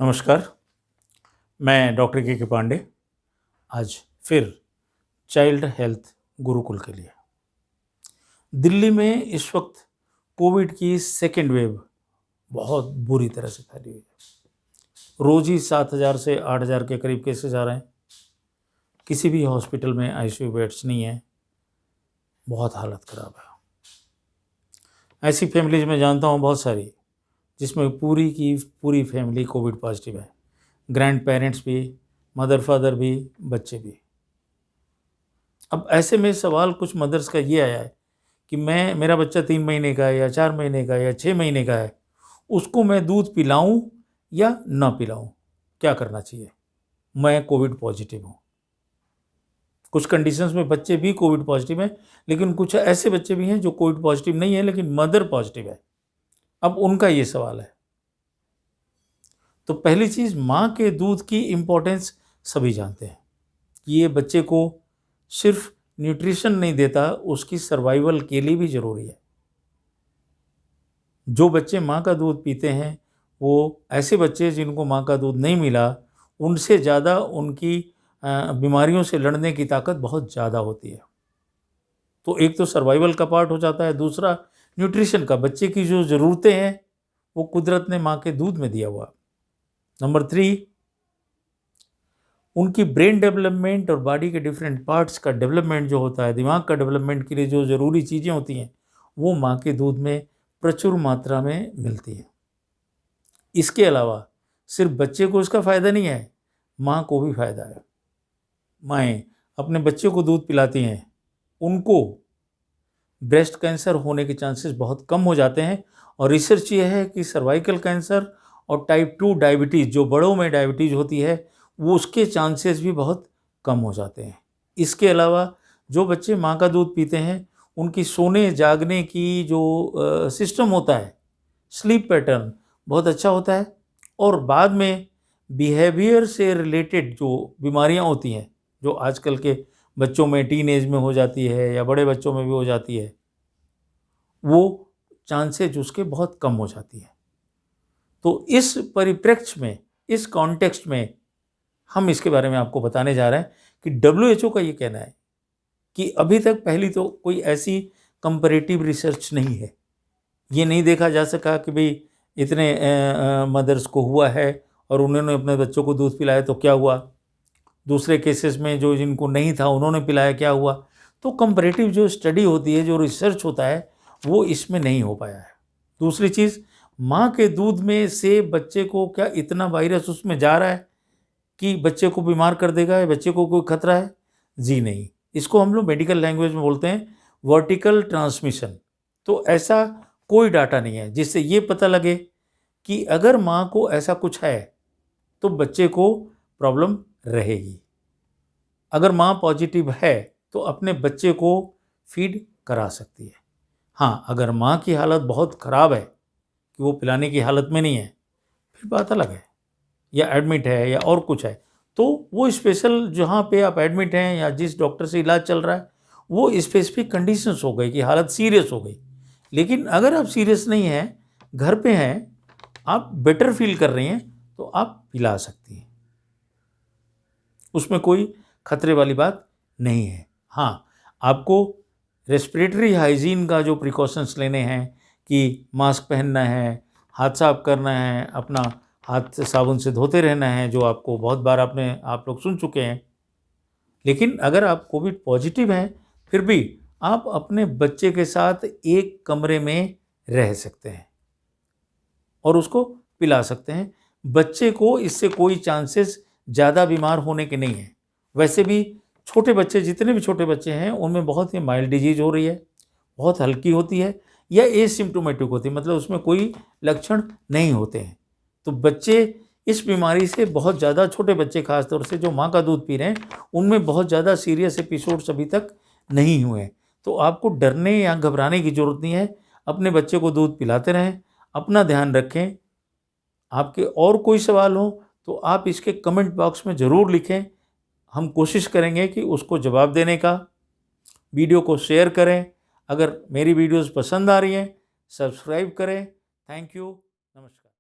नमस्कार। मैं डॉक्टर के पांडे आज फिर चाइल्ड हेल्थ गुरुकुल के लिए। दिल्ली में इस वक्त कोविड की सेकेंड वेव बहुत बुरी तरह से फैली हुई है। रोज़ ही 7,000 से 8,000 के करीब केसेस आ रहे हैं। किसी भी हॉस्पिटल में आईसीयू बेड्स नहीं है। बहुत हालत ख़राब है। ऐसी फैमिलीज में जानता हूँ बहुत सारी, जिसमें पूरी की पूरी फैमिली कोविड पॉजिटिव है। ग्रैंड पेरेंट्स भी, मदर फादर भी, बच्चे भी। अब ऐसे में सवाल कुछ मदर्स का ये आया है कि मेरा बच्चा 3 महीने का है या 4 महीने का है या 6 महीने का है, उसको मैं दूध पिलाऊं या ना पिलाऊं, क्या करना चाहिए? मैं कोविड पॉजिटिव हूँ। कुछ कंडीशंस में बच्चे भी कोविड पॉजिटिव हैं, लेकिन कुछ ऐसे बच्चे भी हैं जो कोविड पॉजिटिव नहीं है लेकिन मदर पॉजिटिव है। अब उनका ये सवाल है। तो पहली चीज़, माँ के दूध की इम्पोर्टेंस सभी जानते हैं कि ये बच्चे को सिर्फ न्यूट्रिशन नहीं देता, उसकी सर्वाइवल के लिए भी ज़रूरी है। जो बच्चे माँ का दूध पीते हैं वो ऐसे बच्चे जिनको माँ का दूध नहीं मिला, उनसे ज़्यादा उनकी बीमारियों से लड़ने की ताकत बहुत ज़्यादा होती है। तो एक तो सर्वाइवल का पार्ट हो जाता है, दूसरा न्यूट्रिशन का। बच्चे की जो ज़रूरतें हैं वो कुदरत ने माँ के दूध में दिया हुआ। नंबर 3, उनकी ब्रेन डेवलपमेंट और बॉडी के डिफरेंट पार्ट्स का डेवलपमेंट जो होता है, दिमाग का डेवलपमेंट के लिए जो ज़रूरी चीज़ें होती हैं, वो माँ के दूध में प्रचुर मात्रा में मिलती है। इसके अलावा सिर्फ बच्चे को इसका फ़ायदा नहीं है, माँ को भी फ़ायदा है। माएँ अपने बच्चे को दूध पिलाती हैं, उनको ब्रेस्ट कैंसर होने के चांसेस बहुत कम हो जाते हैं। और रिसर्च ये है कि सर्वाइकल कैंसर और टाइप 2 डायबिटीज़, जो बड़ों में डायबिटीज़ होती है, वो उसके चांसेस भी बहुत कम हो जाते हैं। इसके अलावा जो बच्चे माँ का दूध पीते हैं, उनकी सोने जागने की जो सिस्टम होता है, स्लीप पैटर्न बहुत अच्छा होता है। और बाद में बिहेवियर से रिलेटेड जो बीमारियाँ होती हैं, जो आजकल के बच्चों में टीन एज में हो जाती है या बड़े बच्चों में भी हो जाती है, वो चांसेज उसके बहुत कम हो जाती है। तो इस परिप्रेक्ष्य में, इस कॉन्टेक्स्ट में हम इसके बारे में आपको बताने जा रहे हैं कि डब्ल्यूएचओ का ये कहना है कि अभी तक पहली तो कोई ऐसी कंपैरेटिव रिसर्च नहीं है। ये नहीं देखा जा सका कि भाई इतने मदर्स को हुआ है और उन्होंने अपने बच्चों को दूध पिलाया तो क्या हुआ, दूसरे केसेस में जो जिनको नहीं था उन्होंने पिलाया क्या हुआ। तो कंपैरेटिव जो स्टडी होती है, जो रिसर्च होता है, वो इसमें नहीं हो पाया है। दूसरी चीज़, माँ के दूध में से बच्चे को क्या इतना वायरस उसमें जा रहा है कि बच्चे को बीमार कर देगा या बच्चे को कोई खतरा है? जी नहीं। इसको हम लोग मेडिकल लैंग्वेज में बोलते हैं वर्टिकल ट्रांसमिशन। तो ऐसा कोई डाटा नहीं है जिससे ये पता लगे कि अगर माँ को ऐसा कुछ है तो बच्चे को प्रॉब्लम रहेगी। अगर माँ पॉजिटिव है तो अपने बच्चे को फीड करा सकती है। हाँ, अगर माँ की हालत बहुत ख़राब है कि वो पिलाने की हालत में नहीं है, फिर बात अलग है, या एडमिट है या और कुछ है, तो वो स्पेशल जहाँ पे आप एडमिट हैं या जिस डॉक्टर से इलाज चल रहा है, वो स्पेसिफिक कंडीशंस हो गई कि हालत सीरियस हो गई। लेकिन अगर आप सीरियस नहीं हैं, घर पे हैं, आप बेटर फील कर रही हैं, तो आप पिला सकती हैं। उसमें कोई खतरे वाली बात नहीं है। हाँ, आपको रेस्पिरेटरी हाइजीन का जो प्रिकॉशंस लेने हैं कि मास्क पहनना है, हाथ साफ करना है, अपना हाथ साबुन से धोते रहना है, जो आपको बहुत बार आप लोग सुन चुके हैं। लेकिन अगर आप कोविड पॉजिटिव हैं, फिर भी आप अपने बच्चे के साथ एक कमरे में रह सकते हैं और उसको पिला सकते हैं। बच्चे को इससे कोई चांसेस ज़्यादा बीमार होने के नहीं हैं। वैसे भी छोटे बच्चे, जितने भी छोटे बच्चे हैं, उनमें बहुत ही माइल्ड डिजीज़ हो रही है, बहुत हल्की होती है या एसिम्प्टोमेटिक होती है, मतलब उसमें कोई लक्षण नहीं होते हैं। तो बच्चे इस बीमारी से बहुत ज़्यादा, छोटे बच्चे खास तौर से जो माँ का दूध पी रहे हैं, उनमें बहुत ज़्यादा सीरियस एपिसोड्स अभी तक नहीं हुए हैं। तो आपको डरने या घबराने की ज़रूरत नहीं है। अपने बच्चे को दूध पिलाते रहें, अपना ध्यान रखें। आपके और कोई सवाल हो तो आप इसके कमेंट बॉक्स में ज़रूर लिखें। हम कोशिश करेंगे कि उसको जवाब देने का। वीडियो को शेयर करें। अगर मेरी वीडियोज़ पसंद आ रही हैं, सब्सक्राइब करें। Thank you.